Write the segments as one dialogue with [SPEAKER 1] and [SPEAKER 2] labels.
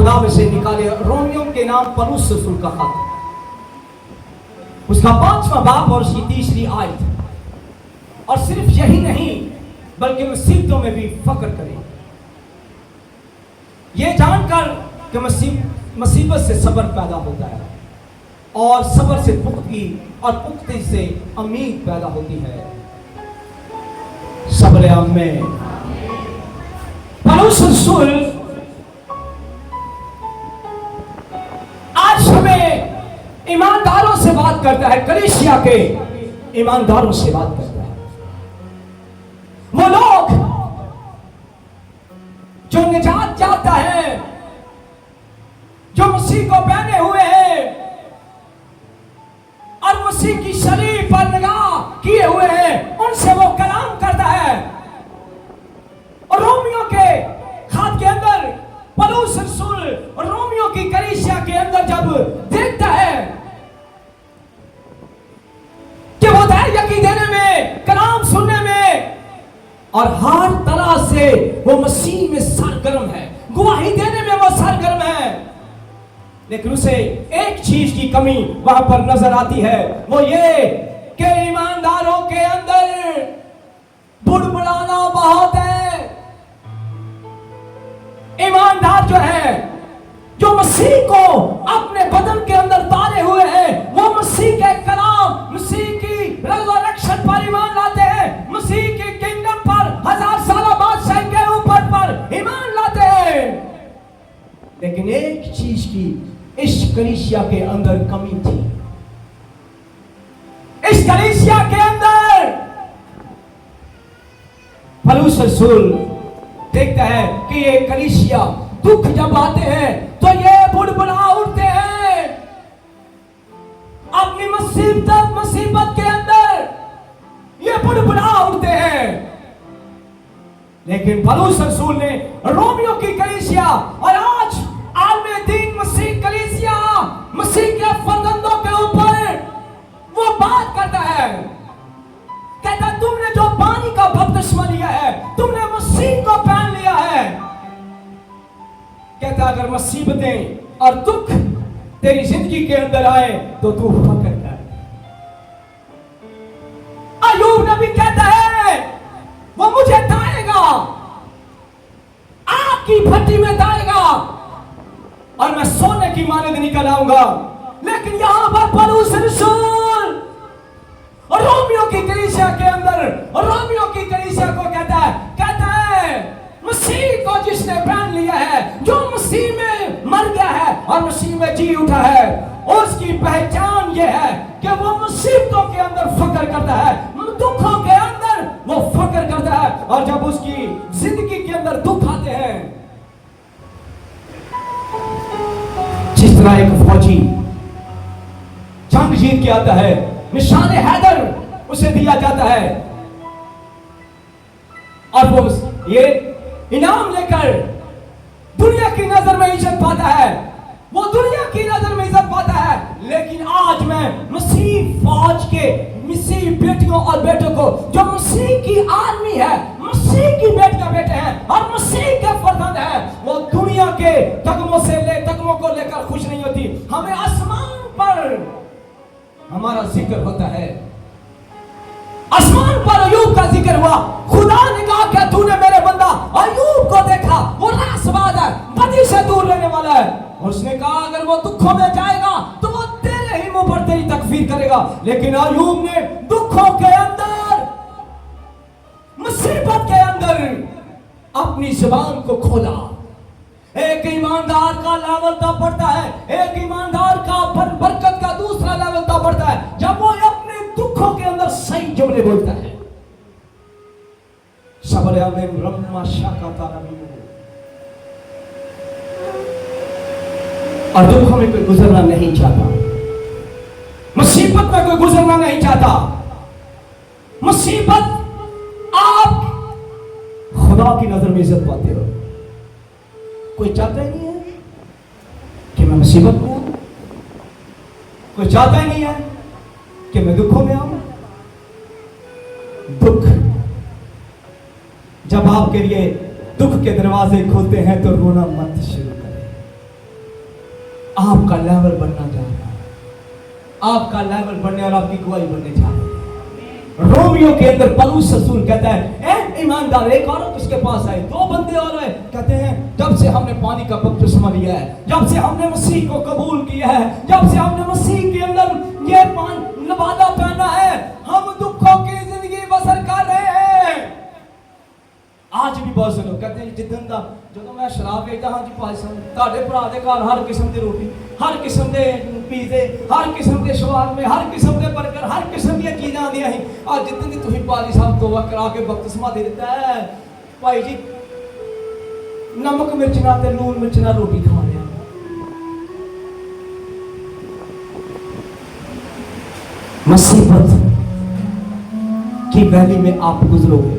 [SPEAKER 1] खुदा में से निकाले। रोमियो के नाम पौलुस रसूल का खत, उसका 5वां बाब और उसकी 3री आयत। और सिर्फ यही नहीं बल्कि मुसीबतों में भी फक्र करें, यह जानकर कि मुसीबत से सब्र पैदा होता है और सब्र से पुख्तगी और पुख्तगी से उम्मीद पैदा होती है। सब्र में पौलुस रसूल आज हमें ईमानदारों से बात करता है, कलीसिया के ईमानदारों से बात करता है। वो लोग जो निजात चाहता है, जो मसीह को पहने हुए हैं और मसीह की शरीर पर निगाह किए हुए हैं, उनसे वो कलाम करता है। और रोमियो के खात के अंदर पौलुस रसूल रोमियो की कलीसिया के अंदर जब देखता है कि वो धैर्य की देने में, कलाम सुनने में और हर तरह से वो मसीह में सरगर्म है, गवाही देने में वो सरगर्म है, लेकिन उसे एक चीज की कमी वहां पर नजर आती है। वो ये कि ईमानदारों के अंदर बुड़बुड़ाना बहुत है। ईमानदार जो है, जो मसीह को अपने बदन के अंदर तारे हुए हैं, वो मसीह के कलाम, मसीह की रिजरेक्शन पर ईमान लाते हैं, मसीह की किंगडम पर, 1000 साल बादशाही के ऊपर पर ईमान लाते हैं। लेकिन एक चीज की इस कलीसिया के अंदर कमी थी। इस कलीसिया के अंदर पौलुस रसूल देखता है कि ये कलीसिया दुख जब आते हैं तो ये बुड़बुड़ा उठते हैं अपनी मुसीबत के अंदर, ये बुड़बुड़ा उठते हैं। लेकिन पौलुस रसूल ने रोमियो की कलीसिया और आज आलमे दीन मसीह कलीसिया, मसीह के फर्जंदों के ऊपर वो बात करता है। कहता तुमने जो पानी का बपतिस्मा लिया है, तुमने मसीह को पहन लिया है। कहता अगर मुसीबतें और दुख तेरी जिंदगी के अंदर आए तो तू फक्र कर। अय्यूब नबी कहता है वो मुझे दाएगा, आग की भट्टी में दाएगा और मैं सोने की मानद निकल आऊंगा। लेकिन यहां पर पौलुस रसूल रोमियो की कलीसिया के अंदर, रोमियो की कलीसिया को कहता है मसीह को जिसने पहन लिया है, जो मसीह में मर गया है और मसीह में जी उठा है, उसकी पहचान यह है कि वो मुसीबतों के अंदर फक्र करता है, दुखों के अंदर वो फक्र करता है। और जब उसकी जिंदगी के अंदर दुख आते हैं, जिस तरह एक फौजी जंग जीत के आता है, निशान हैदर उसे दिया जाता है और वो ये इनाम लेकर दुनिया की नजर में इज्जत पाता है, वो दुनिया की नजर में इज्जत पाता है। लेकिन आज मैं मसीह फौज के, मसीह बेटियों और बेटों को, जो मसीह की आर्मी है, मसीह की बेटियां बेटे हैं और मसीह के फर्जंद हैं, वो दुनिया के तगमों को लेकर खुश नहीं होती। हमें आसमान पर हमारा जिक्र होता है। आसमान पर अय्यूब का जिक्र हुआ। खुदा ने कहा क्या तूने मेरे बंदा अय्यूब को देखा, वो रासबाज है, बदी से दूर रहने वाला है। उसने कहा अगर वो दुखों में जाएगा तो वो तेरे ही मुंह पर तेरी तकफीर करेगा। लेकिन अय्यूब ने दुखों के अंदर, मुसीबत के अंदर अपनी जुबान को खोला। एक ईमानदार का लेवल तब बढ़ता है, एक ईमानदार का बरकत का दूसरा लेवल तब बढ़ता है जब वो अपने दुखों के अंदर सही जुमले बोलता है। और दुखों में कोई गुजरना नहीं चाहता, मुसीबत में कोई गुजरना नहीं चाहता। मुसीबत आप खुदा की नजर में इज्जत पाते हो। कोई चाहता ही नहीं है कि मैं मुसीबत में हूं, कोई चाहता ही नहीं है कि मैं दुखों में आऊं। दुख जब आपके लिए दुख के दरवाजे खुलते हैं तो रोना मत शुरू करें। आपका लेवल बनना जा रहा है, आपका लेवल बनने और आपकी गवाही बनने जा रही है। रोमियो के अंदर पौलुस रसूल कहता है, ए ईमानदार, एक औरत उसके पास आई, दो बंदे और आए, कहते हैं जब से हमने पानी का बपतिस्मा लिया है, जब से हमने मसीह को कबूल किया है, जब से हमने मसीह के अंदर ये नवादा पहना है, हम दुखों की जिंदगी बसर कर रहे हैं। आज भी बहुत से लोग कहते हैं जिद्दन का जो मैं शराब पीता हाँ जी पासन ताड़े भरा दे घर हर किस्म की रोटी, हर किस्म के पीजे, हर किस्म के स्वाद में, हर किस्म के बर्गर, हर किस्म की चीज़ें आदि हैं। आज जितनी की तुम पाली साहब तोबा करा के बपतिस्मा दे देता है, भाई जी नमक मिर्च ना ते लून मिर्च ना रोटी खा रहे। मुसीबत की वैली में आप गुजरोगे,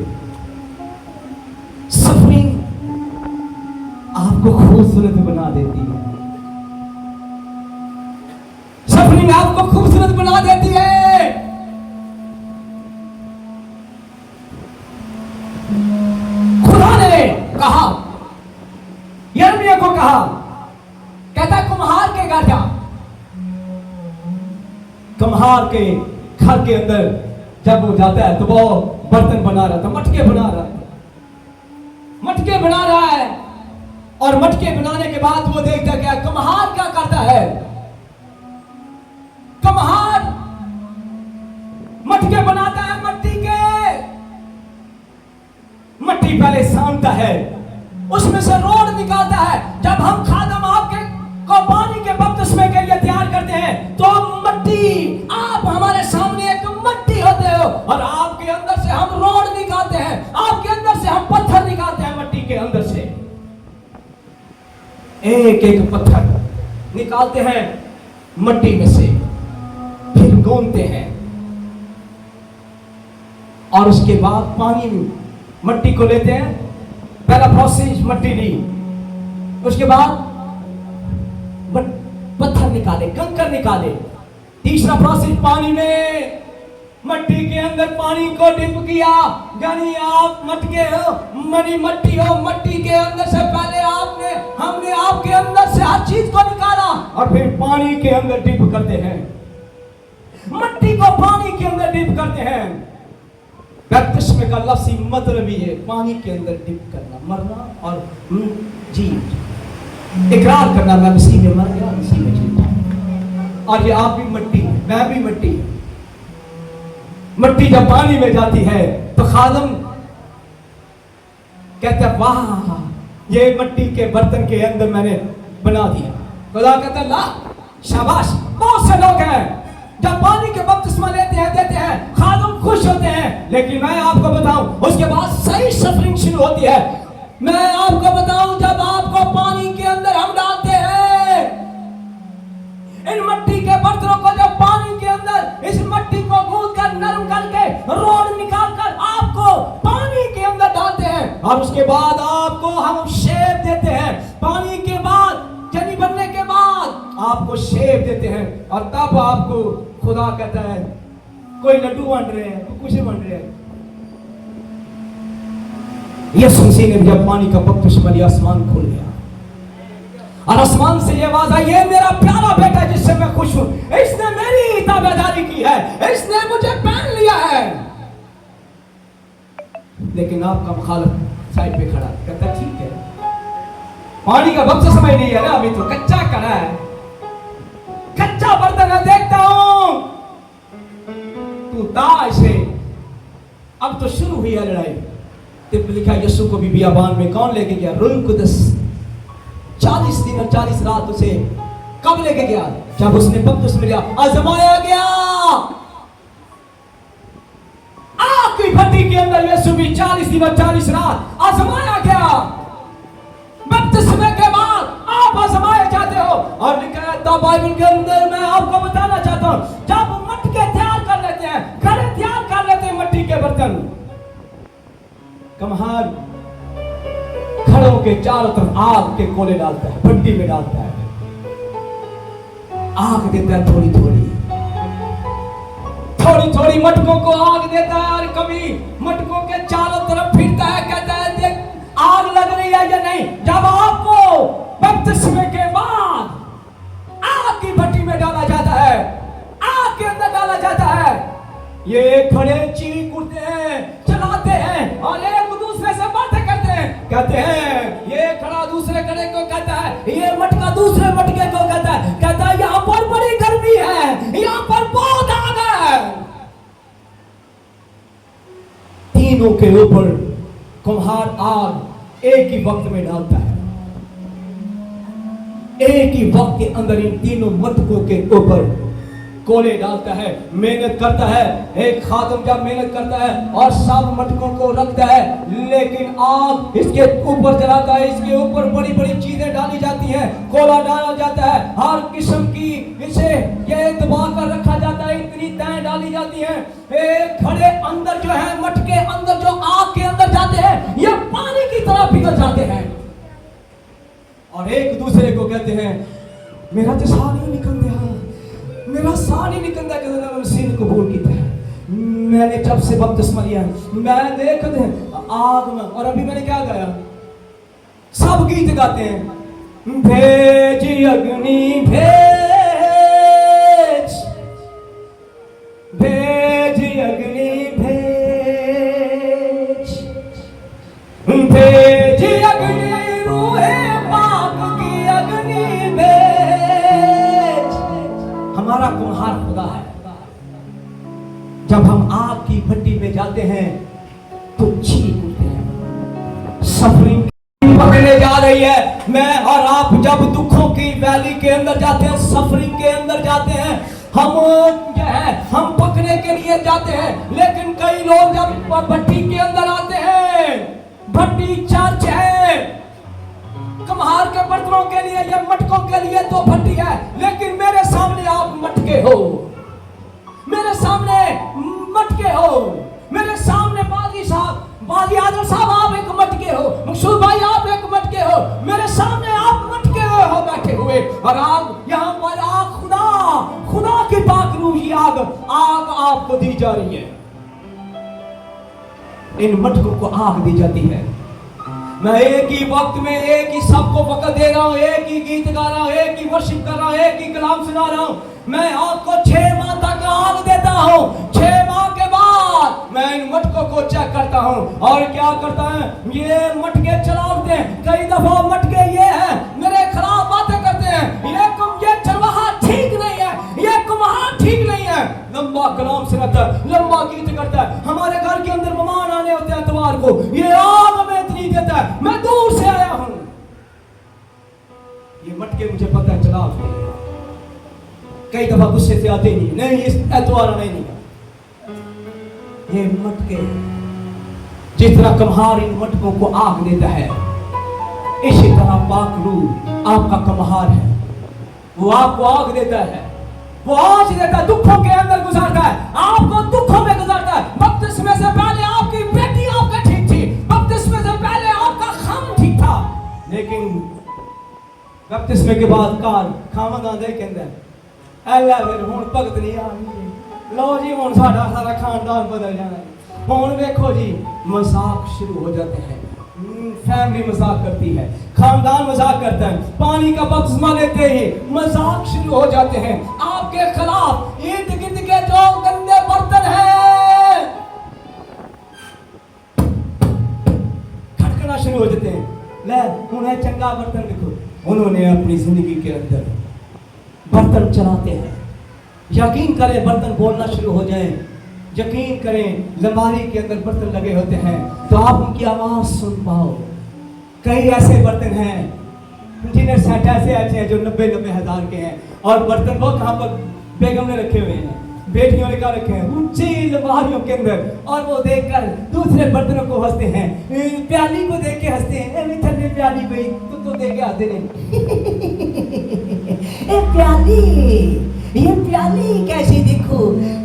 [SPEAKER 1] सफरिंग आपको खूबसूरत बना देती है, सफरिंग आपको खूबसूरत बना देती है। खुदा ने कहा, यिर्मयाह को कहा, कहता कुम्हार के घर जा। कुम्हार के घर के अंदर जब वो जाता है तो वो बर्तन बना रहा था, मटके बना रहा था, मटके बना रहा है। और मटके बनाने के बाद वो देखता क्या, कुम्हार क्या करता है, कुम्हार मटके बनाता है मट्टी के, मट्टी पहले सानता है, उसमें से रोड निकालता है। जब हम खादम आपके को पानी के बपतिस्मे के लिए तैयार करते हैं तो मट्टी, आप हमारे सामने एक मट्टी होते हो और आपके अंदर से हम रोड निकालते हैं, आपके अंदर से हम पत्थर निकालते हैं, मट्टी के अंदर से एक एक पत्थर निकालते हैं मट्टी में से, फिर गूंथते हैं और उसके बाद पानी में मट्टी को लेते हैं। पहला प्रोसेस मट्टी ली, उसके बाद पत्थर निकाले, कंकर निकाले। तीसरा प्रोसेस पानी में, मट्टी के अंदर पानी को डिप किया, यानी आप मटके हो, मट्टी हो, मट्टी के अंदर से पहले हमने आपके अंदर से हर चीज को निकाला और फिर पानी के अंदर डिप करते हैं, मट्टी को पानी के अंदर डिप करते हैं। बपतिस्मे का लफ्ज़ी मतलब ही है पानी के अंदर डिप करना, मरना और जी इकरार करना, मैं मसीह में मर गया, मसीह में जी। और ये आप भी मट्टी, मैं भी मट्टी। मट्टी जब पानी में जाती है तो खादम कहते हैं वाह, ये मट्टी के बर्तन के अंदर मैंने बना दिया। खुदा कहता है ला शाबाश। बहुत से लोग हैं जब पानी के बपतिस्मा लेते हैं, देते हैं, खादम खुश होते हैं, लेकिन मैं आपको बताऊं उसके बाद सही सफरिंग शुरू होती है। मैं आपको बताऊं जब आपको पानी के अंदर हम डालते हैं, इन मट्टी के बर्तनों को जब पानी के अंदर इस मट्टी को गूंथ कर नरम करके रोड निकाल कर आपको पानी के अंदर डालते हैं और उसके बाद आपको हम शेप देते हैं। पानी के बाद जनी बनने के बाद आपको शेप देते हैं और तब आपको खुदा कहता है कोई लड्डू बन रहे हैं, कोई कुछ बन रहे हैं। यीशु मसीह ने जब पानी का बपतिस्मा लिया, आसमान खुल गया और आसमान से ये आवाज आई, ये मेरा प्यारा बेटा जिससे मैं खुश हूं, इसने मेरी ताबेदारी की है, इसने मुझे पहन लिया है। लेकिन आपका मुखालिफ साइड पे खड़ा कहता ठीक है, पानी का बपतिस्मा नहीं है ना, अभी तो कच्चा कड़ा है, कच्चा बर्तन है, देखता हूं तू दाश है। अब तो शुरू हुई है लड़ाई। तिब लिखा यीशु को भी बियाबान में कौन लेके गया, रूह कुदस 40 दिन और 40 रात उसे कब लेके गया, जब उसने बपतिस्मा लिया, आजमाया गया। आग की भट्टी के अंदर यीशु भी 40 दिन और 40 रात आजमाया गया। बपतिस्मे के बाद आप आजमाए जाते हो। और लिखा है तब बाइबल के अंदर, मैं आपको बताना चाहता हूं, जब मटके तैयार कर लेते हैं, घड़े तैयार कर लेते हैं, मट्टी के बर्तन, कम्हार घड़ों के चारों तरफ आग के कोले डालता है, भट्टी में डालता है, आग देता है थोड़ी थोड़ी मटकों को आग देता है और कभी मटकों के चारों तरफ फिरता है, कहता है देख आग लग रही है या नहीं। जब आपको बपतिस्मे के बाद ये खड़े चीख उठते हैं, चलाते हैं और एक दूसरे से बातें करते हैं। कहते हैं ये खड़ा दूसरे खड़े को कहता है, ये मटका दूसरे मटके को कहता है यहाँ पर बड़ी गर्मी है, यहाँ पर बहुत आग है। तीनों के ऊपर कुम्हार आग एक ही वक्त में डालता है, एक ही वक्त के अंदर इन तीनों मटकों के ऊपर कोले डालता है, मेहनत करता है। एक खादम जब मेहनत करता है और सब मटकों को रखता है, लेकिन आग इसके ऊपर जलाता है, इसके ऊपर बड़ी बड़ी चीजें डाली जाती हैं, कोला डाला जाता है, हर किस्म की इसे ये दबा कर रखा जाता है, इतनी तय डाली जाती है। एक खड़े अंदर जो है मटके अंदर जो आग के अंदर जाते हैं, ये पानी की तरह पिघल जाते हैं और एक दूसरे को कहते हैं मेरा तो साह नहीं निकलता, मेरा साह नहीं निकलता कि सीन कबूल किया है। मैंने जब से बपतिस्मा लिया मैं देख दे आग में, और अभी मैंने क्या गाया, सब गीत गाते हैं, भेज अग्नि भेज, भेज अग्नि भेज, भेज अग्नि रूहे पाक की अग्नि भेज। हमारा कुम्हार खुदा है। जब हम आग की भट्टी में जाते हैं तो चीख उठते हैं। सफरिंग पकड़ने जा रही है। मैं और आप जब दुखों की वैली के अंदर जाते हैं, सफरिंग के अंदर जाते हैं, हम जो है हम पकने के लिए जाते हैं। लेकिन कई लोग जब भट्टी के अंदर आते हैं, भट्टी चर्च है, कुम्हार के बर्तनों के लिए या मटकों के लिए तो भट्टी है, लेकिन मेरे सामने आप मटके हो, मेरे सामने मटके हो, मेरे सामने बाजी साहब, बाजी आदर साहब आप एक मटके हो, मकसूद भाई आप एक मटके हो, मेरे सामने आप मटके हो बैठे हुए, और आप यहाँ पर आग खुदा की पाक रूही आग आपको दी जा रही है। इन मटकों को आग दी जाती है। मैं एक ही वक्त में एक ही सबको वक्त दे रहा हूँ, एक ही गीत गा रहा हूँ, एक ही वर्शिप कर रहा हूँ, एक ही कलाम सुना रहा हूँ। मैं आपको 6 माह तक आग देता हूँ, 6 माह के बाद मैं इन मटकों को चेक करता हूँ और क्या करता है, ये मटके चलाते हैं। कई दफा मटके ये है मेरे खिलाफ बातें करते हैं, ये चरवाहा ठीक नहीं है, ये कुम्हार ठीक नहीं है। लंबा कलाम सुनाता है, लंबा गीत करता है, हमारे घर के अंदर मेहमान आने होते हैं इतवार को, ये आग में इतनी देता है, मैं दूर से आया हूं। ये मटके मुझे पता है चला कई दफा गुस्से से आते नहीं इस एतवार नहीं। ये मटके जिस तरह कुम्हार इन मटकों को आग देता है, इसी तरह पाक रूह आपका कुम्हार है, वो आपको आग देता है, वो आज देता है, दुखों के अंदर गुजारता है, आपको दुखों में गुजारता है। बपतिस्मे से पहले आपकी बेटी आपका ठीक थी, बपतिस्मे से पहले आपका खम ठीक था, लेकिन बपतिस्मे के बाद कार खामद आंदे कहंदा अल्लाह फिर हुण भगत नहीं आनी, लो जी हुण साडा सारा खानदान बदल जाना है। हुण देखो जी मजाक शुरू हो जाते हैं, फैमिली मजाक करती है, खानदान मजाक करता है, पानी का बपतिस्मा लेते ही मजाक शुरू हो जाते हैं आपके खिलाफ। इर्द गिर्द के जो गंदे बर्तन हैं खटकना शुरू हो जाते हैं। ले हुण चंगा बर्तन देखो, उन्होंने अपनी जिंदगी के अंदर बर्तन चलाते हैं। यकीन करें बर्तन बोलना शुरू हो जाए, यकीन करें लंबारी के अंदर बर्तन लगे होते हैं तो आप उनकी आवाज सुन पाओ। कई ऐसे बर्तन हैं डिनर सेट ऐसे हैं जो 90-90 हजार के हैं, और बर्तन वो कहाँ पर बेगम ने रखे हुए हैं, बेटियों ने कहा रखे हैं ऊंची लंबारियों के अंदर, और वो देखकर दूसरे बर्तनों को हंसते हैं, प्याली को देख के हंसते हैं, मिठर ने प्याली गई तो दे के आते ये प्याली कैसी देखो,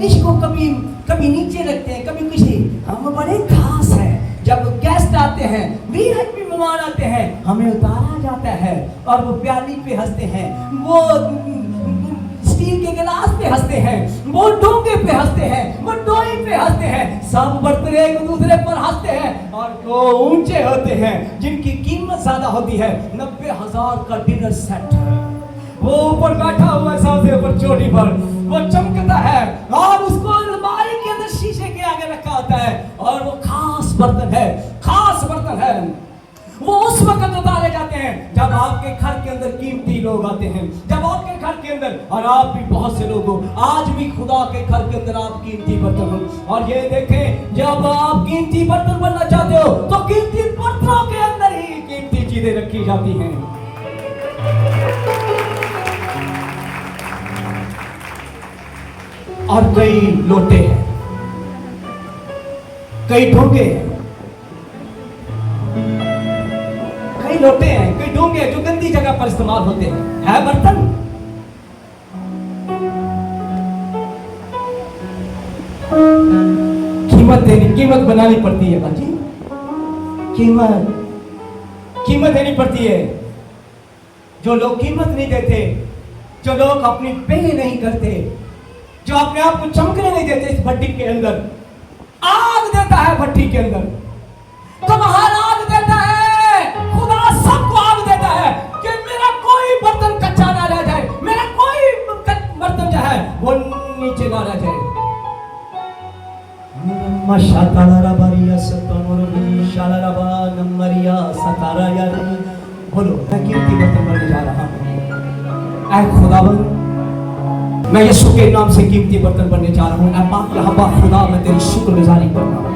[SPEAKER 1] इसको कभी नीचे रखते हैं, कभी किसी, हम बड़े खास हैं। जब गेस्ट आते हैं, वीआईपी मेहमान आते हैं, हमें उतारा जाता है और वो प्याली पे हंसते हैं, वो स्टील के गिलास पे हंसते हैं, वो डोंगे पे हंसते हैं, वो डोई पे हंसते हैं, सब बर्तन एक दूसरे पर हंसते हैं। और वो ऊंचे होते हैं जिनकी कीमत ज्यादा होती है, 90,000 का डिनर सेट है, वो ऊपर बैठा हुआ है सबसे ऊपर चोटी पर, वो चमकता है और उसको अलमारी के अंदर और वो खास बर्तन है, खास बर्तन है। वो उस वक्त उतारे जाते हैं जब आपके घर के अंदर कीमती लोग आते हैं, जब आपके घर के अंदर, और आप भी बहुत से लोग हो, आज भी खुदा के घर के अंदर आप कीमती बर्तन हो। और ये देखें, जब आप कीमती बर्तन बनना चाहते हो तो कीमती बर्तनों के अंदर ही कीमती चीजें रखी जाती हैं। और कई लोटे हैं, कई ढोंगे हैं, कई लोटे हैं, कई ढोंगे हैं जो गंदी जगह पर इस्तेमाल होते हैं। है बर्तन, कीमत बनानी पड़ती है बाजी, कीमत देनी पड़ती है। जो लोग कीमत नहीं देते, जो लोग अपनी पे नहीं करते, जो अपने आप को चमकने नहीं देते, इस भट्टी के अंदर आग देता है, भट्टी के अंदर तो महान आग देता है। खुदा सबको आग देता है कि मेरा कोई बर्तन कच्चा ना रह जाए, मेरा कोई बर्तन जो है वो नीचे ना रह जाए। बोलो, मैं कीमती बर्तन बनने जा रहा हूं। ऐ खुदावंद, मैं यीशु के नाम से कीमती बर्तन बनने जा रहा हूं। ऐ पाक यहोवा खुदा, मैं तेरी शुक्रगुजारी करता हूं।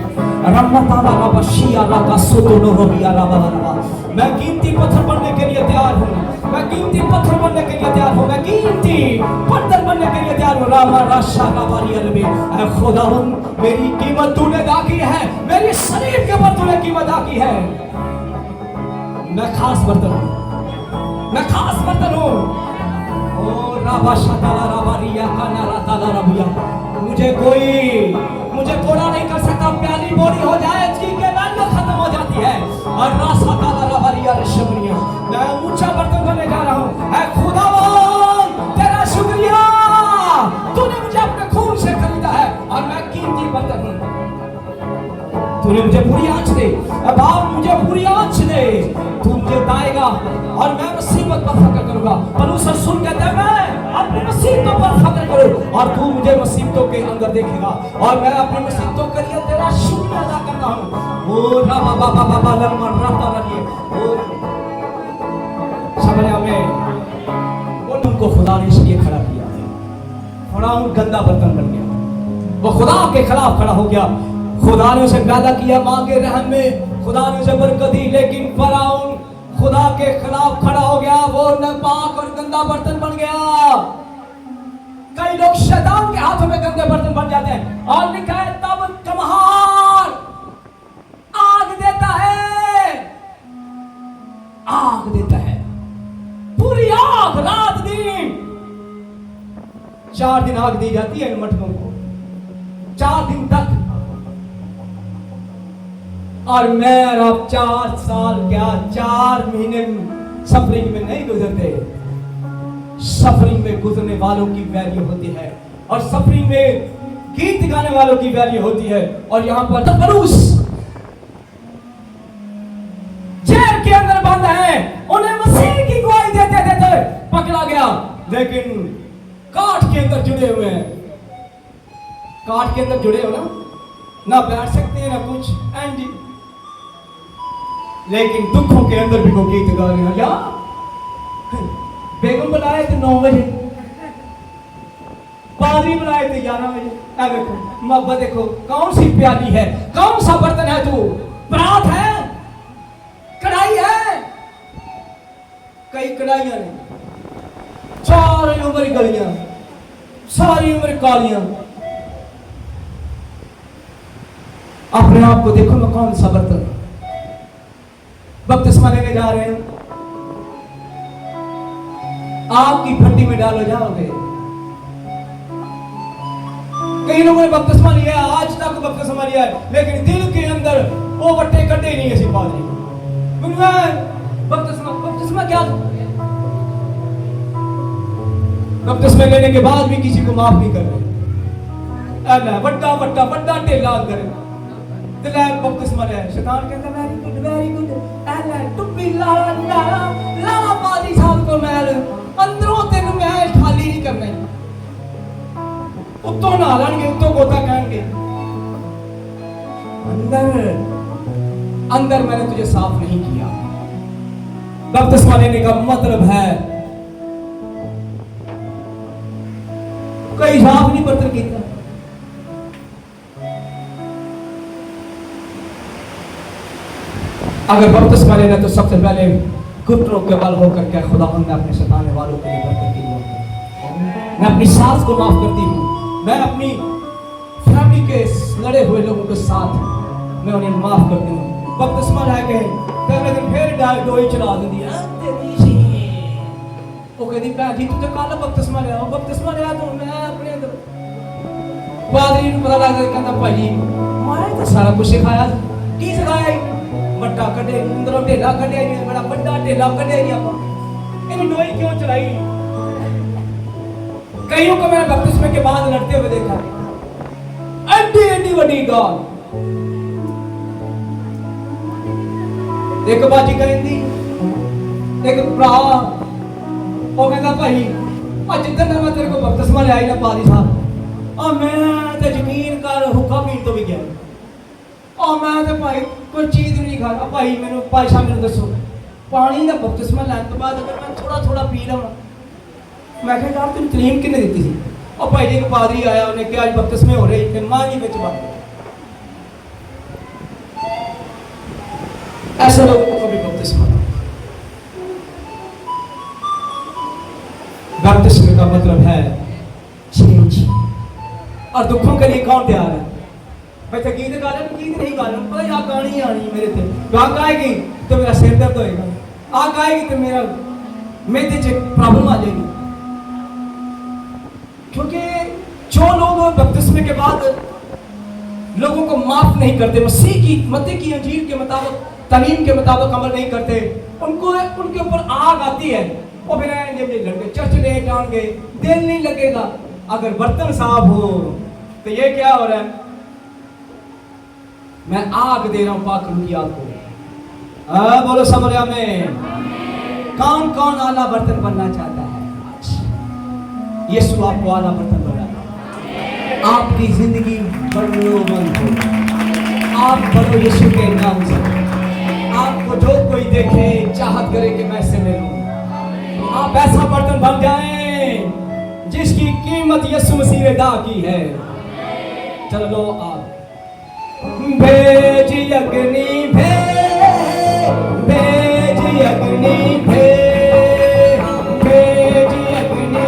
[SPEAKER 1] मैं कीमती पत्थर बनने के लिए तैयार हूँ, मैं कीमती पत्थर बनने के लिए तैयार हूँ, मैं कीमती पत्थर बनने के लिए तैयार हूँ। रामा राशा राबारियल में खुदावंद, मेरी कीमत तूने अदा की है, मेरी शरीर के ऊपर तूने कीमत अदा की है। मैं खास बर्तन हूँ, मैं खास बर्तन हूँ। ओ राबा शाताला राबारिया काना राताला रबिया, मुझे कोड़ा नहीं कर सकता। प्याली बोरी हो जाए, इसकी के वैल्यू खत्म हो जाती है। और रासा ताला रबारिया रशमनिया, मैं ऊंचा बर्तन बनने जा रहा हूँ। ऐ खुदावंद, तेरा शुक्रिया, तूने मुझे अपने खून से खरीदा है और मैं कीमती बर्तन हूँ। तूने मुझे पूरी आंच दे, अब आप मुझे पूरी आंच दे, तू मुझे दाएगा और मैं मुसीबत पर फख्र करूंगा। पलूस रसूल कहता है, मैं अपनी मुसीबतों पर फख्र करूं और तू मुझे मुसीबतों के अंदर देखेगा और मैं अपनी मुसीबतों के लिए तेरा शुक्र अदा करता हूं। ओ रामा बाबा बाबा लरमा राता रहिए। ओ सबने में वो तुमको खुदा ने इसलिए खड़ा किया, फराउन गंदा बर्तन बन गया, वो खुदा के खिलाफ खड़ा हो गया। खुदा ने उसे पैदा किया मां के रहम में, खुदा ने उसे बरकत दी, लेकिन फराउन खुदा के खिलाफ खड़ा हो गया, वो नापाक और गंदा बर्तन बन गया। कई लोग शैतान के हाथों में गंदे बर्तन बन जाते हैं। और लिखा है, तब कमहार आग देता है, आग देता है, पूरी आग, रात दिन 4 दिन आग दी जाती है इन मटकों को, 4 दिन तक। और मैं और आप 4 साल क्या 4 महीने सफरिंग में नहीं गुजरते। सफरिंग में गुजरने वालों की वैल्यू होती है और सफरिंग में गीत गाने वालों की वैल्यू होती है। और यहां पर पलूस जेल के अंदर बंद है, उन्हें मसीह की गवाही देते देते पकड़ा गया, लेकिन काठ के अंदर जुड़े हुए हैं। काठ के अंदर जुड़े हो ना बैठ सकते हैं ना कुछ एंडी, लेकिन दुखों के अंदर भी वो गीत गा रहे हैं। या बेगम बुलाए थे 9 बजे, पादरी बुलाए थे 11 बजे। अब देखो मोहब्बत, देखो कौन सी प्याली है, कौन सा बर्तन है तू? परात है, कढ़ाई है, कई कढ़ाइयां नहीं, सारी उम्र गलियां, सारी उम्र कालियां। अपने आप को देखो मैं कौन सा बर्तन। बपतिस्मा लेने जा रहे हैं, आग की भट्टी में डालो जाओगे। कई लोगों ने बपतिस्मा लिया, आज तक बपतिस्मा लिया है, लेकिन दिल के अंदर वो बट्टे कटे नहीं ऐसी बात नहीं। बपतिस्मा क्या? बपतिस्मा लेने के बाद भी किसी को माफ नहीं कर रहे। बट्टा बट्टा बट्टा टेला अंदर बपतिस्मा ले, शैतान कहता वेरी गुड वेरी गुड, टुप्पी लाला लाला लाला पादी साहब को मैल अंदरों तेन मैल खाली नहीं करना, उत्तों नहा लेंगे, उत्तों गोता कहेंगे। मगर अंदर मैंने तुझे साफ नहीं किया। बपतिस्मा लेने का मतलब है कोई साफ नहीं पत्थर किया। अगर बपतिस्मा लेना तो सबसे पहले घुटनों के बल होकर के खुदा ने अपने सताने वालों के लिए बरकत की दुआ की। मैं अपनी सास को माफ करती हूँ, मैं अपनी फैमिली के लड़े हुए लोगों के साथ मैं उन्हें माफ करती हूँ। बपतिस्मा लेके पहले दिन फिर डोई चला दी वो कहती भैन जी तू तो कल बपतिस्मा लिया, बपतिस्मा लिया तो मैं अपने पादरी को पता लगा कहता भाई मैं तो सारा कुछ सिखाया। की सिखाया? बट्टा कटे अंदरों ढेला कटे बड़ा बड़ा ढेला कटे इन डोई क्यों चलाई? कईयों को मैंने बपतिस्मे के बाद लड़ते हुए देखा। एडी एडी बड़ी गाल एक बाजी करेंदी एक भरा वो कहता भाई जिधर मैं तेरे को बपतिस्मा ले आई ना पादी साहब और मैं तो यकीन कर हुक्का पीन तो भी गया और मैं तो भाई कोई चीज नहीं खा भाई मैंने भाई साहब ने दसो पानी का बपतिस्मा लैन तो बाद अगर मैं थोड़ा थोड़ा पी लवां मैं कहा यार तेरी तलीम किन्ने दी थी? और भाई जी एक पादरी आया उन्हें क्या आज बपतिस्मे हो रहे थे मां जी बिच बन ऐसे लोगों को कभी बपतिस्मा बपतिस्मे का मतलब है चेंज। और दुखों के लिए कौन तैयार है? भाई तो गीत गा लें गीत नहीं गा लें पता यहाँ गानी आनी मेरे थे गा गाएगी तो मेरा सिर दर्द होएगा आ गाएगी तो मेरा मेरे च प्रॉब्लम आ जाएगी। क्योंकि जो लोग बपतिस्मे के बाद लोगों को माफ नहीं करते, मसीह की मत्ती की अंजील के मुताबिक तालीम के मुताबिक अमल नहीं करते, उनको उनके ऊपर आग आती है और फिर लड़के चर्च ले जाएंगे दिल नहीं लगेगा। अगर बर्तन साफ हो तो ये क्या हो रहा है? मैं आग दे रहा हूं पाक रूह की आग को। बोलो समरिया में कौन कौन आला बर्तन बनना चाहता है? आज यीशु आपको आला बर्तन बनाएगा। आपकी जिंदगी बढ़ो बंद हो, आप बढ़ो यीशु के नाम से। आपको जो कोई देखे चाहत करे कि मैं इससे मिलूं, आप ऐसा बर्तन बन जाएं जिसकी कीमत यीशु मसीह ने अदा की है। चलो लो आप भेज अग्नि भेज अग्नि भेज अग्नि भेज अग्नि भेज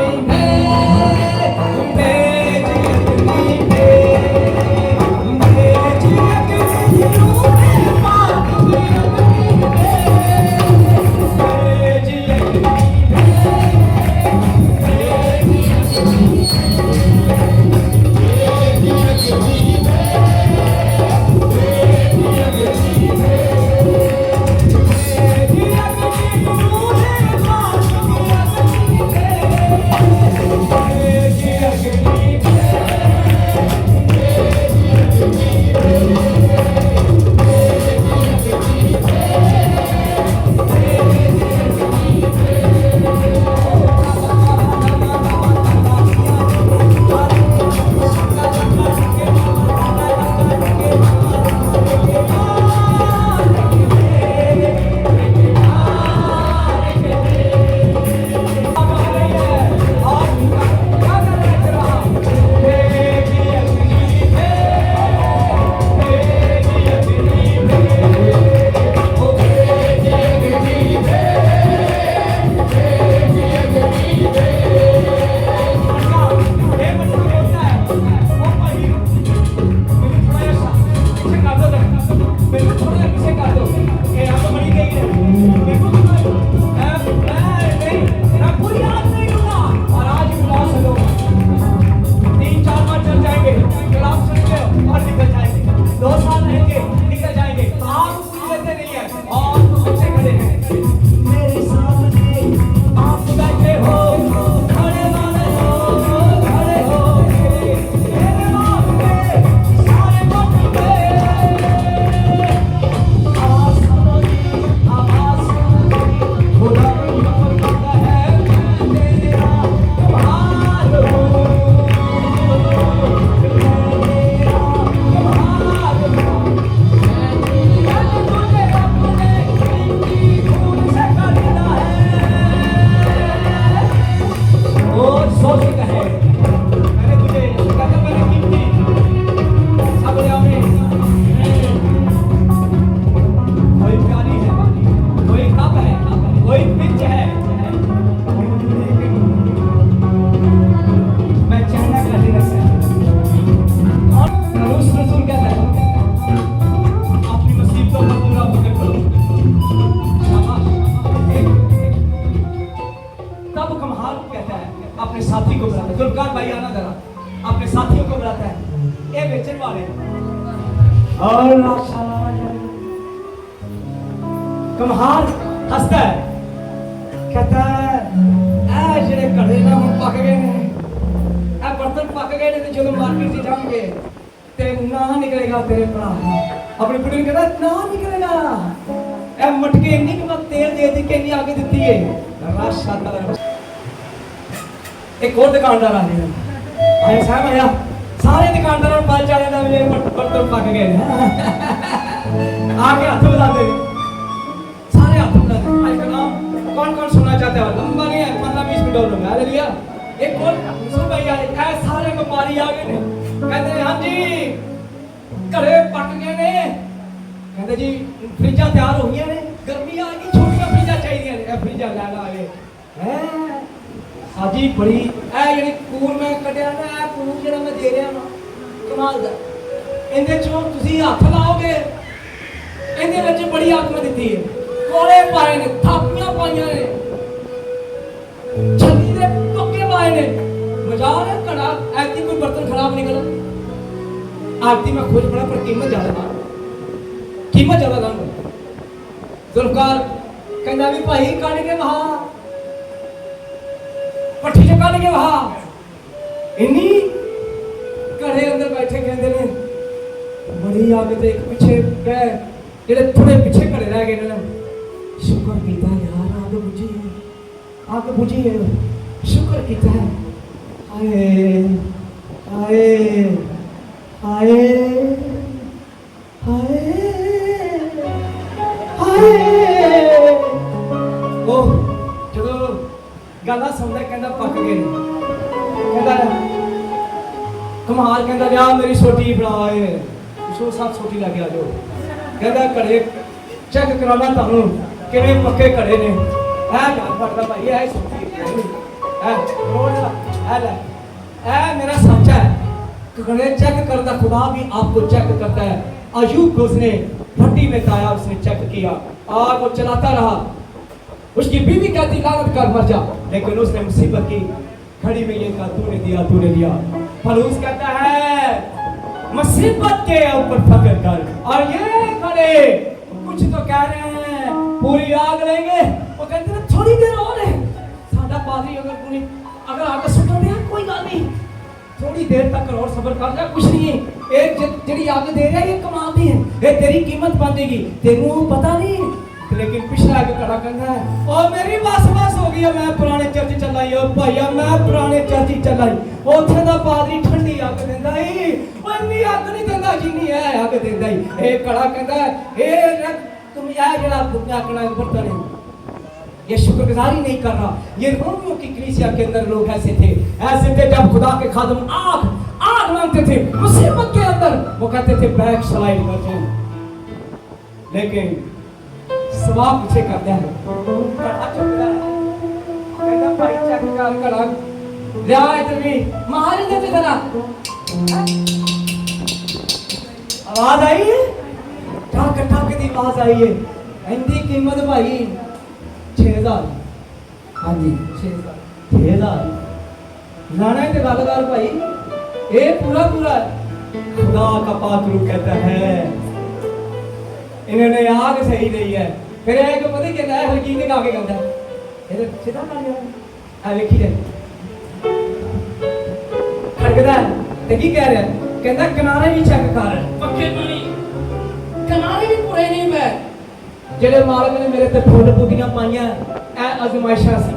[SPEAKER 1] कहता है अपने साथी को बुलाता है, जुल्फकार भाई आना जरा, अपने साथियों को बुलाता है, ये बेचन वाले और कमहार हंसता है, कहता है ऐ जेड़े कड़े ना हम पक गए ने, ऐ बर्तन पक गए ने, जो मार्केट से जाएंगे ते ना निकलेगा तेरे भरा। अपने बुढ़े ने कहता ना निकलेगा, ऐ मटके इन्नी कि मैं तेल दे दी के इन्नी आगे देती है। एक और दुकानदार आ गया, आए साहब आया, सारे दुकानदारों पता चल जाता है बर्तन पक गए आके हाथ मिलाते हैं, सारे हाथ मिलाते हैं। आज का नाम कौन कौन सुनना चाहते हो? लंबा नहीं है, 15-20 मिनट और लूंगा। ले लिया एक और सुन भाई आए, सारे व्यापारी आ गए ने, कहते हैं हाँ जी घड़े पक गए ने, कहते जी फ्रिजा तैयार हो गई ने, गर्मी आ गई, छोटियां फ्रिजा चाहिए ने, फ्रिजा लेना आए हैं साजी बड़ी ऐ जेडी कूर मैं कटिया ना, ऐ कूर जेड़ा मैं दे रहा ना कमाल दा, इहदे चों तुसीं हत्थ लाओगे, इहदे विच बड़ी आग मैं दित्ती है, कोले पाए ने, थापियां पाइयां ने, छल्ली दे पक्के पाए ने, मजाल है घड़ा ऐसी कोई बर्तन खराब नहीं करा। आरती में खुश बड़ा पर कीमत ज्यादा दाम, कीमत ज्यादा दाम। जुल्फकार कहंदा भी भाई कढ़ के वहा पट्ठी च कढ़ के वहा, इन्नी घड़े अंदर बैठे कहंदे ने बड़ी आग ते एक पीछे गए जेडे थोड़े पीछे घड़े रह गए ने, शुक्र कीता यार आग बुझी है, आग बुझी है, शुक्र कीता है। हाय हाय हाय हाय हाय ओ चलो गाना सुनदा कहंदा पक गए, कहंदा कमाल, कहंदा या मेरी सोटी बनाए, सो साथ सोटी लगे आ जाओ, कहंदा घड़े चेक कराना तानू किवें पक्के घड़े ने, ऐ गल पड़दा भाई ऐ सोटी ऐ रोड ऐ ले ऐ मेरा सच है, घड़े चेक करता खुदा भी आपको चेक करता है। अयूब को उसने भट्टी में खाया, उसने चेक किया, आग वो चलाता रहा, उसकी बीवी कहती लानत कर मर जा, लेकिन उसने मुसीबत की घड़ी में ये कहा तूने दिया तूने दिया। फलूस कहता है मुसीबत के ऊपर फक्र कर, और ये घड़े कुछ तो कह रहे हैं पूरी आग लेंगे, वो कहते हैं थोड़ी देर और है, साडा पादरी अगर पूरी अगर आग सुट दे कोई गल नहीं, थोड़ी देर तक और सब्र कर जा, कुछ नहीं है, एक जेडी आग दे रहा है ये कमाल दी है, ये तेरी कीमत बन जाएगी, तेनू पता नहीं। लेकिन पिछला एक कड़ा कहना है और मेरी बस हो गई है, मैं पुराने चर्च चलाई, ओ भाईया मैं पुराने चर्च चलाई, ओथे दा पादरी ठंडी आग देंदा ही, ओ इन्नी आग नहीं देंदा जिन्नी है आग देंदा ही। ए कड़ा कहंदा ए तुम ये जेड़ा दुनिया कड़ा बर्तन है ये शुक्रगुजारी नहीं कर रहा। ये रोमियो की कलीसिया के अंदर लोग ऐसे थे जब खुदा के खादम आग मांगते थे मुसीबत के अंदर, वो कहते थे बैक स्लाइड कर जाओ, लेकिन सवाब पीछे करते हैं, कहता भाई चेक कर कड़ा लिया इधर भी मार दे जरा, आवाज आई है ठक ठक दी आवाज आई है, इनकी कीमत भाई 6000। हाँ जी 6000 लाना है तो गलदार भाई, ये पूरा खुदा का पाक रूप कहता है इन्होंने आग सही नहीं है। फिर एक पता क्या है हर गीत गा के गाता है, ये सीधा कर लिया आ देखी दे खड़कदा ते की कह रहा है, कहता किनारे भी चेक कर, पक्के पानी किनारे भी पूरे नहीं मैं, जेड़े मालक ने मेरे ते फुल बुगियां पाइयां ए आजमाइशां सी,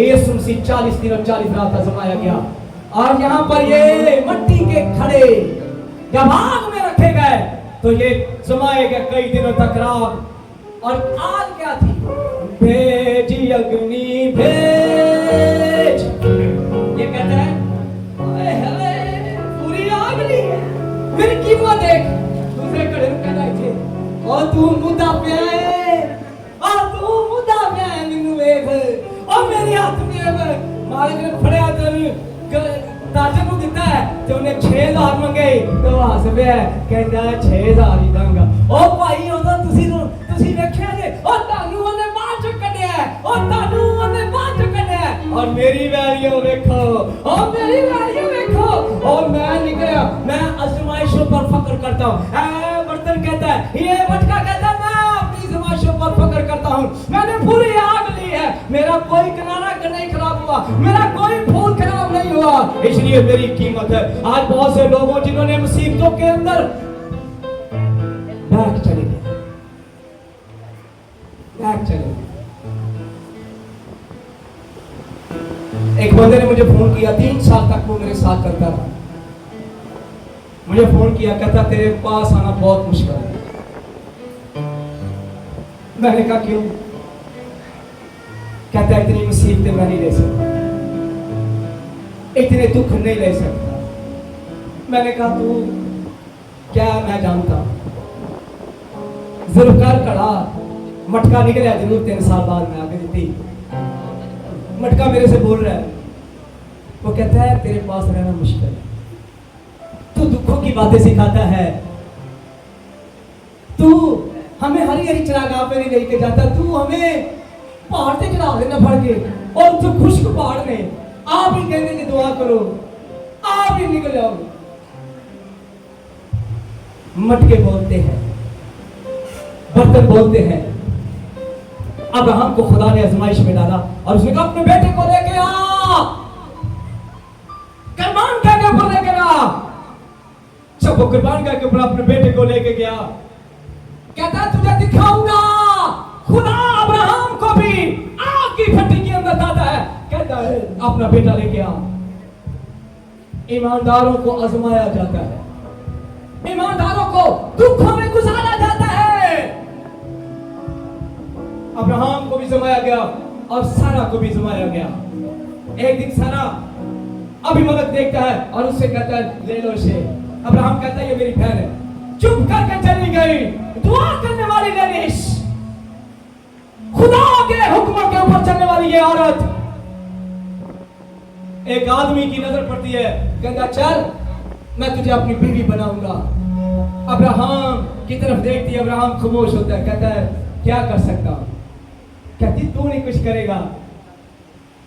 [SPEAKER 1] यीशु मसीह 40 दिन और 40 रात आजमाया गया, और यहाँ पर ये मट्टी के खड़े जब आग में रखे गए तो ये जमाए गए कई दिनों तक रात। और आग क्या थी? भेजी अग्नि भेज, ये कहते हैं पूरी आग नहीं है, मेरी कीमत देख। दूसरे खड़े को कहना है और तू मुद्दा पे आए, और तू मुद्दा पे आए मैनू देख, और मेरे हाथ में मालिक ने फड़िया तेन दाजन को दिता है तो उन्हें 6000 मंगे, तो हस पिया कहता 6000 ही दूंगा। ओ भाई उदों तुसी वेखिया जे, ओ तानू ओने बाहर चो कढिया, ओ तानू ओने बाहर चो कढिया, और मेरी वजह वैलियों देखो, और मेरी वैलियों देखो। और मैं निकला, मैं आजमाइशों पर फक्र करता हूँ। बर्तन कहता है, ये मटका कहता है, मैं अपनी आजमाइशों पर फक्र करता हूँ। मैंने पूरी आग ली है, मेरा कोई किनारा नहीं खराब हुआ, मेरा कोई फूल खराब नहीं हुआ, इसलिए मेरी कीमत है। आज बहुत से लोगों जिन्होंने मुसीबतों के अंदर बैग चले गए, बैग चले गए। एक बंदे ने मुझे फोन किया, 3 साल तक वो मेरे साथ चलता रहा। मुझे फोन किया, कहता तेरे पास आना बहुत मुश्किल है। मैंने कहा क्यों? कहता इतनी मुसीबतें मैं नहीं ले सकता, इतने दुख नहीं ले सकता। मैंने कहा तू क्या, मैं जानता जुल्फकार कड़ा मटका निकला जरूर 3 साल बाद में आगे दी। मटका मेरे से बोल रहा है, वो कहता है तेरे पास रहना मुश्किल है, तू दुखों की बातें सिखाता है, तू हमें हरी हरी चरागाह पे नहीं लेके जाता, तू हमें पहाड़ से चढ़ा देना फड़ के, और तू खुश्क पहाड़ में आप ही कहने की दुआ करो, आप ही निकल जाओ। मटके बोलते हैं, बर्तन बोलते हैं। अब्राहम को खुदा ने आजमाइश में डाला और उसने कहा अपने बेटे को लेके आ, कुर्बान करके ऊपर लेके आ। जब वो कुर्बान करके ऊपर अपने बेटे को लेके गया, कहता तुझे दिखाऊंगा। खुदा अब्राहम को भी आग की भट्टी के अंदर डालता है, कहता है अपना बेटा लेके आ। ईमानदारों को आजमाया जाता है, ईमानदारों को दुखों में गुजारा जाता है। अब्राहम को भी जमाया गया और सारा को भी जमाया गया। एक दिन सारा अभिमलेक देखता है और उससे कहता है ले लो इसे। अब्राहम कहता है ये मेरी बहन है। चुप करके चली गई दुआ करने वाली लेनिश, खुदा के हुक्मों के ऊपर चलने वाली ये औरत। एक आदमी की नजर पड़ती है, कहता चल मैं तुझे अपनी बीवी बनाऊंगा। अब्राहम की तरफ देखती है, अब्राहम खामोश होता है, कहता है क्या कर सकता हूं? कहती तू नहीं कुछ करेगा,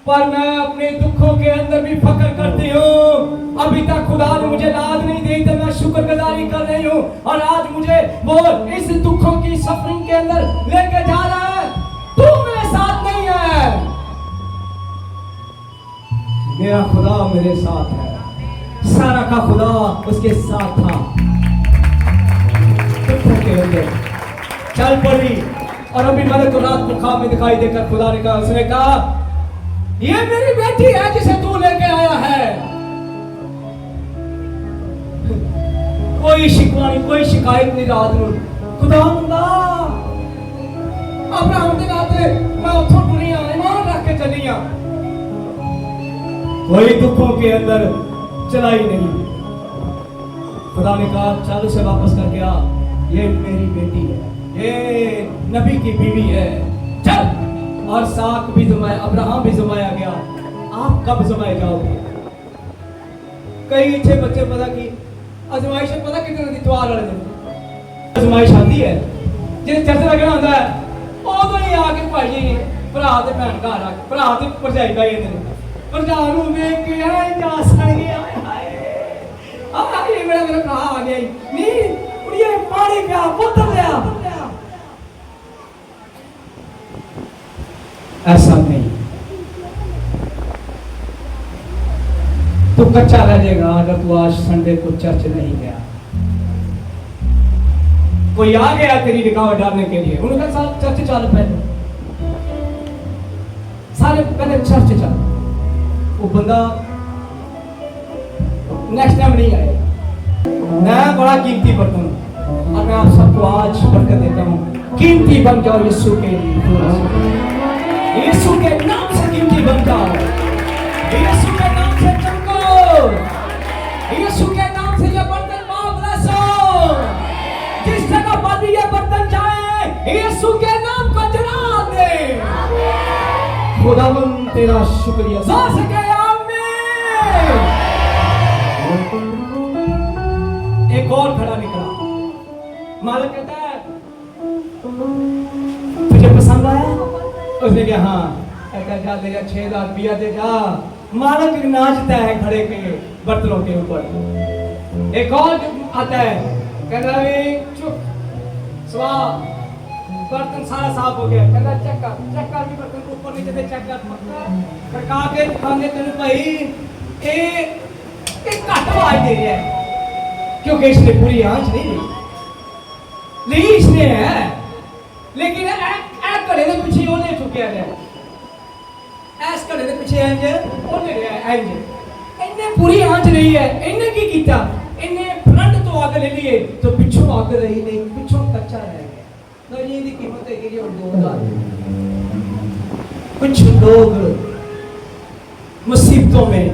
[SPEAKER 1] पर मैं अपने दुखों के अंदर भी फक्र करती हूँ। अभी तक खुदा ने मुझे लाद नहीं दी तो मैं शुक्रगुजारी कर रही हूँ, और आज मुझे वो इस दुखों की सफरिंग के अंदर लेके जा रहा है। तू मेरे साथ नहीं है, मेरा खुदा मेरे साथ है। सारा का खुदा उसके साथ था दुखों के अंदर। चल पड़ी और अभी मैंने तो रात को ख्वाब में दिखाई देकर खुदा ने कहा, उसने कहा ये मेरी बेटी है जिसे तू लेके आया है। कोई शिकवानी कोई शिकायत नहीं रात में। खुदा अब्राहम के नाते मैं उठो दुनिया ईमान रख के चली आ, कोई दुखों के अंदर चलाई नहीं। खुदा ने कहा चल उसे वापस करके आ, ये मेरी बेटी है, ये नबी की बीवी है, चल। और साक भी जमाया, अब्राहम भी जमाया गया। आप कब जमाए जाओगे? कई अच्छे बच्चे पता की आजमाइश पता कितने दिन त्योहार वाले दिन आजमाइश आती है, जिस चर्च लगना होता है उदों ही आके भाई भरा ते भैन घर आ भरा ते भरजाई बह जाते भरजा नूं वेख के आए जा सड़गे आए मेरा भरा आ गया नहीं कुड़िए पानी पिया बोतल लिया। ऐसा नहीं, तू कच्चा रह जाएगा अगर तू आज संडे को चर्च नहीं गया। कोई आ गया तेरी रुकावट डालने के लिए, उन्होंने कहा चर्च चल, पहले सारे पहले चर्च चल। वो बंदा नेक्स्ट टाइम नहीं आएगा। मैं बड़ा कीमती बर्तन हूं और मैं आप सबको आज बरकत देता हूं, कीमती बन जाओ यीशु के लिए। यीशु के नाम से कीमती बन जाओ, यीशु के नाम से चमको, यीशु के नाम से ये बर्तन मार्वलस हो। जिस जगह पर भी ये बर्तन जाए यीशु के नाम को जला दे। खुदावंद तेरा शुक्रिया। जोर से कहे आमीन। एक और खड़ा निकला, मालिक कहता है तुझे पसंद आया? उसने कहा हाँ। कहता जा ले जा 6,000 रुपया दे जा, मालक नाचता है घड़े के बर्तनों के ऊपर। एक और आता है, कहता है चुप स्वा, बर्तन सारा साफ हो गया, कहता चेक कर भी बर्तन को ऊपर नीचे से चेक कर पक्का खड़का के खाने तेन भाई एक घट आवाज दे रहा है, क्योंकि इसने पूरी आंच नहीं ली इसने है, लेकिन घड़े के पीछे ओने चुकिया है, इस घड़े के पीछे इंज ओने रहा इंज, इन्हें पूरी आंच ली है, इन्हें की किया, इन्हें फ्रंट तो आग ले लिए तो पिछों आग रही नहीं, पिछों कच्चा रह गया। तो ये दी कीमत है कि 2000 कुछ लोग मुसीबतों में,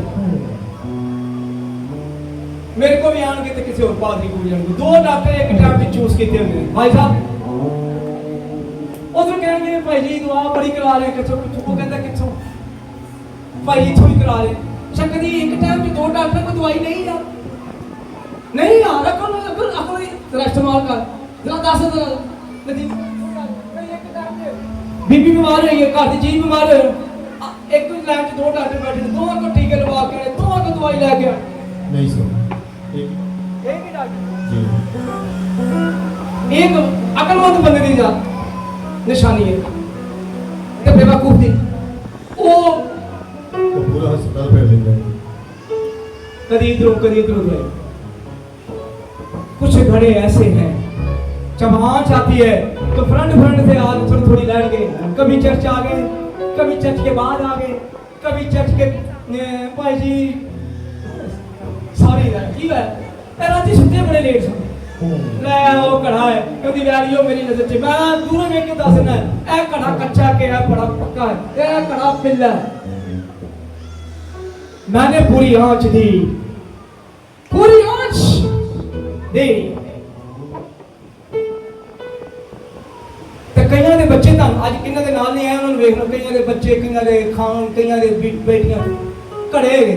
[SPEAKER 1] मेरे को भी आन के तो किसी और पादरी को जाएंगे, 2 डॉक्टर एक टाइम पे चूज किए हुए भाई साहब, उधर कहेंगे भाई जी दुआ बड़ी करा रहे किथों किथों, वो कहता किथों भाई इथों ही करा रहे, अच्छा कभी एक टाइम पे 2 डॉक्टर को दवाई नहीं यार, नहीं यार अकल इस्तेमाल कर जरा 10 बीबी बीमार है, घर की चीज बीमार है, एक तो लाइन च 2 डॉक्टर बैठे, दोनों को टीके लगा के दोनों को दवाई लेके
[SPEAKER 2] नहीं सर
[SPEAKER 1] एक ही डॉक्टर एक अकलमंद बंदे की जा निशानी है, तो बेवकूफ थी वो
[SPEAKER 2] तो पूरा अस्पताल फेर लेंगे,
[SPEAKER 1] कभी इधर गए। कुछ घड़े ऐसे हैं जब आंच आती है तो फ्रंट से आज थोड़ी लड़ गए, कभी चर्च आ गए, कभी चर्च के बाद आ गए, कभी चर्च के भाई जी सॉरी की है राती सुते बड़े लेट से ले वो कड़ा है क्योंकि वैलियो मेरी नजर से मैं दूर देख के दसना है ए कड़ा कच्चा के है बड़ा पक्का है, ए कड़ा पिल्ला मैंने पूरी आंच दी तो कईयां दे बच्चे ਤਾਂ ਅੱਜ ਕਿੰਨਾਂ ਦੇ ਨਾਲ ਨਹੀਂ ਆਏ ਉਹਨਾਂ ਨੂੰ ਵੇਖ ਲਓ, ਕਈਆਂ ਦੇ ਬੱਚੇ, ਕਈਆਂ ਦੇ ਖਾਨ, ਕਈਆਂ ਦੇ ਬੇਟੀਆਂ ਘੜੇ ਹੈਗੇ,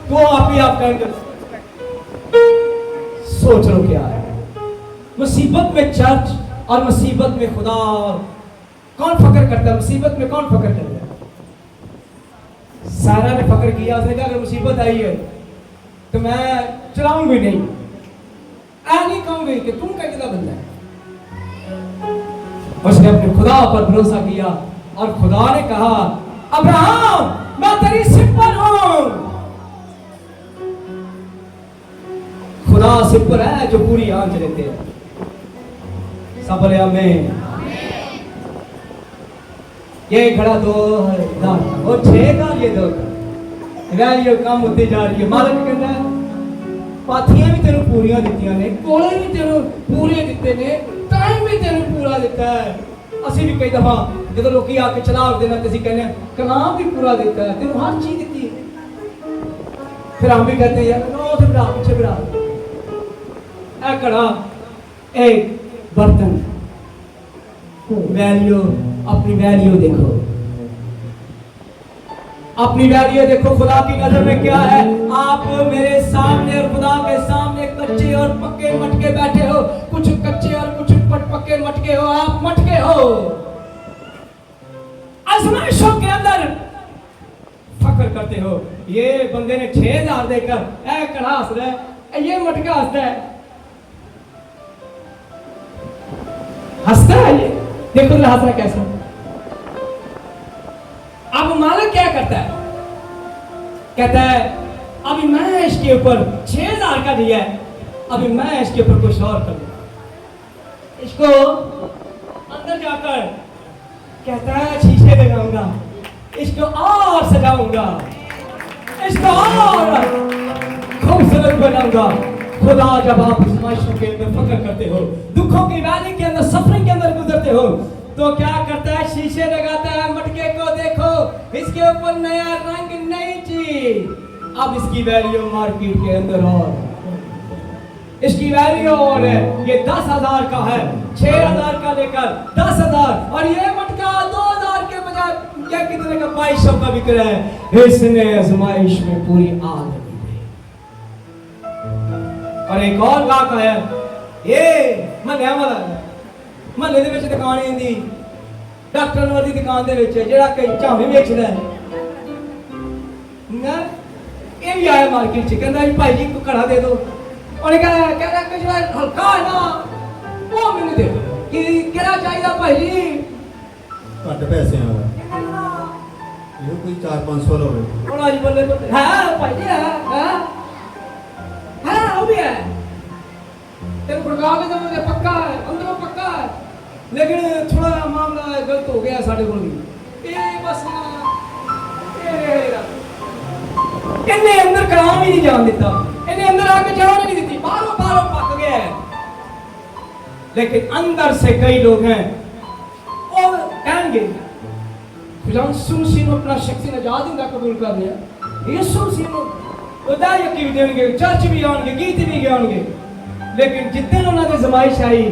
[SPEAKER 1] तो आप ही आप कहेंगे सोच लो क्या है मुसीबत में चर्च और मुसीबत में खुदा, कौन फकर करता है, मुसीबत में कौन फकर करता है? सारा ने फकर किया, उसने कहा अगर मुसीबत आई है तो मैं चलाऊंगी नहीं, ऐ नहीं कहूंगी कि तुम कैसा बंदा है। उसने अपने खुदा पर भरोसा किया और खुदा ने कहा अब्राहम मैं तेरी सिपल हूं। खुदा सिपल है जो पूरी आंच लेते हैं। सब बोले आमीन। ये खड़ा 2000 और 6 का ये 2 वैल्यू कम होती जा रही है। मालिक कहता है पाथियां भी तेन पूरियां दित्तियां ने, कोले भी तेन पूरे दिते ने, टाइम भी तेन पूरा दिता है। असि भी कई दफा जो लोग आके चला देना तो असं कहने कलाम भी पूरा दिता है, तेन हर चीज दी है। फिर हम भी कहते हैं नो तो बिड़ा पीछे बिड़ा ए कड़ा एक बर्तन वैल्यू, अपनी वैल्यू देखो, अपनी वैल्यू देखो। खुदा की नजर में क्या है? आप मेरे सामने और खुदा के सामने कच्चे और पक्के मटके बैठे हो, कुछ कच्चे और कुछ पक्के मटके हो, आप मटके हो। आजमाइशों के अंदर फक्र करते हो। ये बंदे ने 6000 देकर ए कड़ा हंस रहा है, ये मटका हंसता है, हंसता है ये, देखो तो हंस रहा कैसा। अब मालिक क्या करता है? कहता है अभी मैं इसके ऊपर 6000 का दिया है, अभी मैं इसके ऊपर कुछ और कर दूंगा। इसको अंदर जाकर कहता है शीशे लगाऊंगा, इसको और सजाऊंगा, इसको और खूबसूरत बनाऊंगा। खुदा जब आप आजमाइशों के अंदर फक्र करते हो, दुखों की वैली के अंदर, सफरिंग के अंदर गुजरते हो, तो क्या करता है? शीशे लगाता है, मटके को देखो, इसके ऊपर नया रंग, नई चीज। अब इसकी वैल्यू मार्केट के अंदर और इसकी वैल्यू और है, ये 10,000 का है, 6,000 का लेकर 10,000, और ये मटका 2,000 के बजाय क्या कितने का 2200 का बिक रहा है। इसने आजमाइश में पूरी आग दी। और एक और गाहक है, ये महल्ले वाला, महल्ले दे विच दुकान आंदी, ਡਾਕਟਰ ਨਵਾਂ ਦੀ ਦੁਕਾਨ ਦੇ ਵਿੱਚ ਜਿਹੜਾ ਕਈ ਝਾਵੇਂ ਵੇਚਦਾ ਹੈ ਨਾ, ਇਹ ਵੀ ਆਇਆ ਮਾਰਕੀਟ ਚ, ਕਹਿੰਦਾ ਜੀ ਭਾਈ ਜੀ ਇੱਕ ਘੜਾ ਦੇ ਦਿਓ। ਉਹਨੇ ਕਹਿੰਦਾ ਕਿ ਜਿਹੜਾ ਹਲਕਾ ਹੈ ਨਾ ਉਹ ਮੈਨੂੰ ਦੇ ਦਿਓ। ਕਿ ਕਿਹੜਾ ਚਾਹੀਦਾ ਭਾਈ ਜੀ?
[SPEAKER 2] ਘੱਟ ਪੈਸੇ ਆ ਇਹ ਕੋਈ 4-500 ਹੋਵੇ।
[SPEAKER 1] ਹੁਣ ਅੱਜ ਬੱਲੇ ਬੱਲੇ ਹੈ ਭਾਈ ਜੀ, ਹੈ ਉਹ भी है, तेरे गुड़गांव के तो पक्का है, अंदरों पक्का है, लेकिन थोड़ा मामला गलत हो गया साढ़े को भी। ये बस इन्हें अंदर कराम ही नहीं जान देता, इन्हें अंदर आके जान नहीं देती, बाहरों बाहरों पक गया है। लेकिन अंदर से कई लोग हैं और कहेंगे फिलहाल सुनसीन अपना शख्सी नजात इंदा कबूल कर लिया, ये सुनसीन उदायक भी देंगे, चर्च भी आएंगे, गीत भी गाएंगे, लेकिन जितने उन्होंने जमाइश आई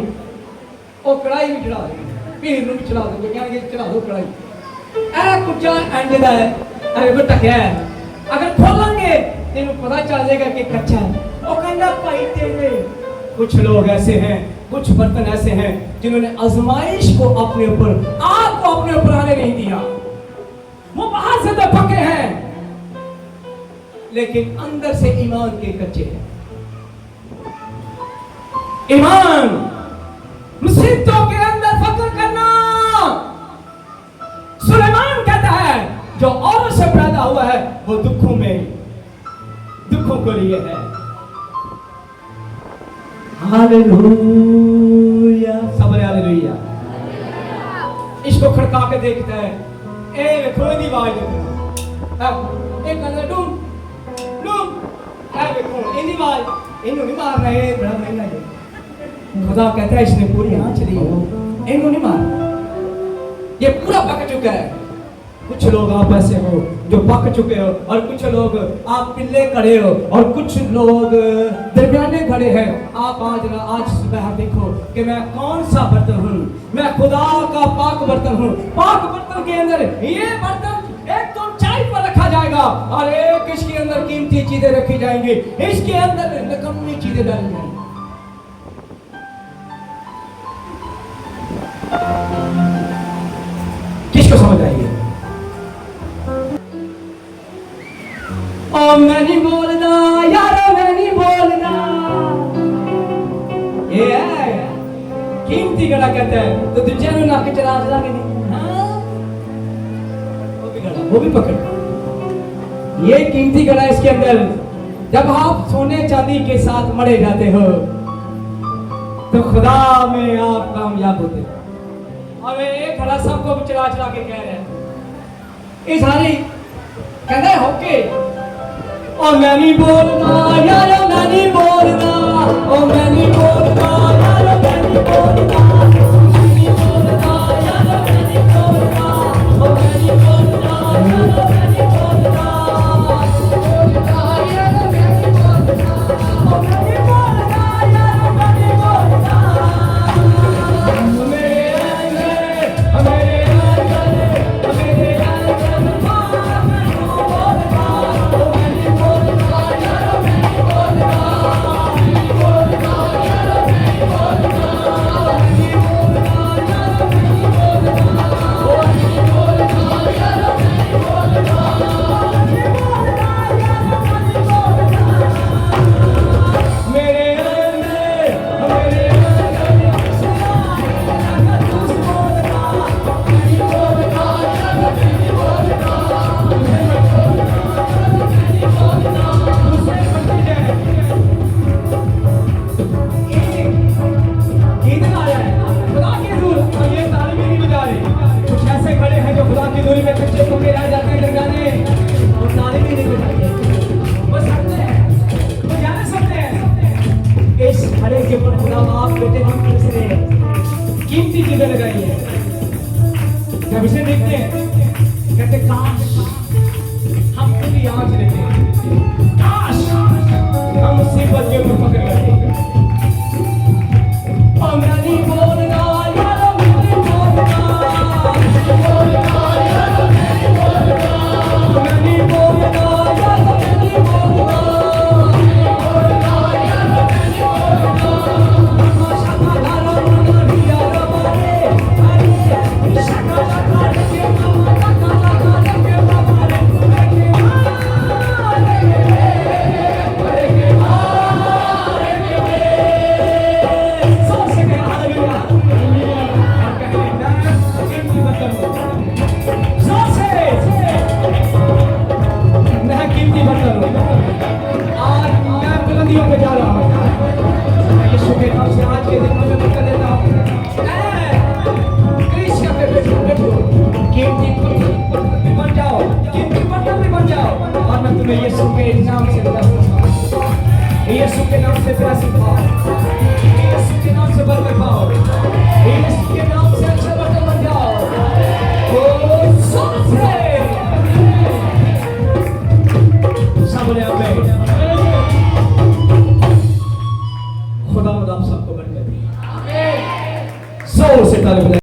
[SPEAKER 1] वो कढ़ाई भी चढ़ा देंगे, भीड़ भी चढ़ा देंगे, कहेंगे चढ़ा दो कढ़ाई। ऐ कुछ एंड दा है, अरे वो टक्या है, अगर खोलेंगे तेन पता चल जाएगा कि कच्चा है। वो कहना भाई तेरे कुछ लोग ऐसे हैं, कुछ बर्तन ऐसे हैं जिन्होंने आजमाइश को अपने ऊपर, आग को अपने ऊपर आने नहीं दिया। वो बाहर से तो पके हैं लेकिन अंदर से ईमान के कच्चे हैं। ईमान मुसीबतों के अंदर फक्र करना। सुलेमान कहता है जो औरत से पैदा हुआ है वो दुखों को लिए है। हालेलुया, सब हालेलुया। इसको खड़का के देखता है, ए देखो इनकी आवाज देखो, एक कहता डूम डूम, ए देखो इनकी आवाज, इन्हों नहीं मारना, ये बड़ा महंगा है। खुदा कहता है इसने पूरी आंच ली, इन्हों नहीं मारना, ये पूरा पक चुका है। कुछ लोग आप ऐसे हो जो पक चुके हो, और कुछ लोग आप पिल्ले खड़े हो, और कुछ लोग दरमियाने खड़े हैं। आप आज सुबह देखो कि मैं कौन सा बर्तन हूँ, मैं खुदा का पाक बर्तन हूँ। पाक बर्तन के अंदर ये बर्तन एक तो चाय पर रखा जाएगा, और एक इसके अंदर कीमती चीजें रखी जाएंगी, इसके अंदर नकम्मी चीजें डाली जाएंगी। किसको समझ आएगी? ओ मैं नहीं बोलना यारो, मैं नहीं बोलना। ये है कीमती गड़ा कहता है, तो दूसरे ने नाक चला चला के नहीं, हाँ वो भी गड़ा, वो भी पकड़। ये कीमती गड़ा, इसके अंदर जब आप सोने चांदी के साथ मरे जाते हो तो खुदा में आप कामयाब होते हो। और एक खड़ा सबको चला चला के कह रहे हैं, ये सारी कहते हैं होके, और मैं नहीं बोलना यारो, मैं नहीं बोलना, ओ मैं नहीं बोलना यारो, मैं नहीं बोलना, मैं नहीं बोलना यारो, मैं नहीं बोलना, ओ मैं नहीं बोलना यारो, मैं नहीं बोलना, बोलना यारो, मैं नहीं बोलना, ओ मैं नहीं बोलना यारो, मैं नहीं बोलना। जाओ, कीमती बर्तन भी बन जाओ, और मैं तुम्हें यीशु के नाम से बताऊंगा, यीशु के नाम से तेरा सिखाओ, यीशु के नाम से बरकत पाओ,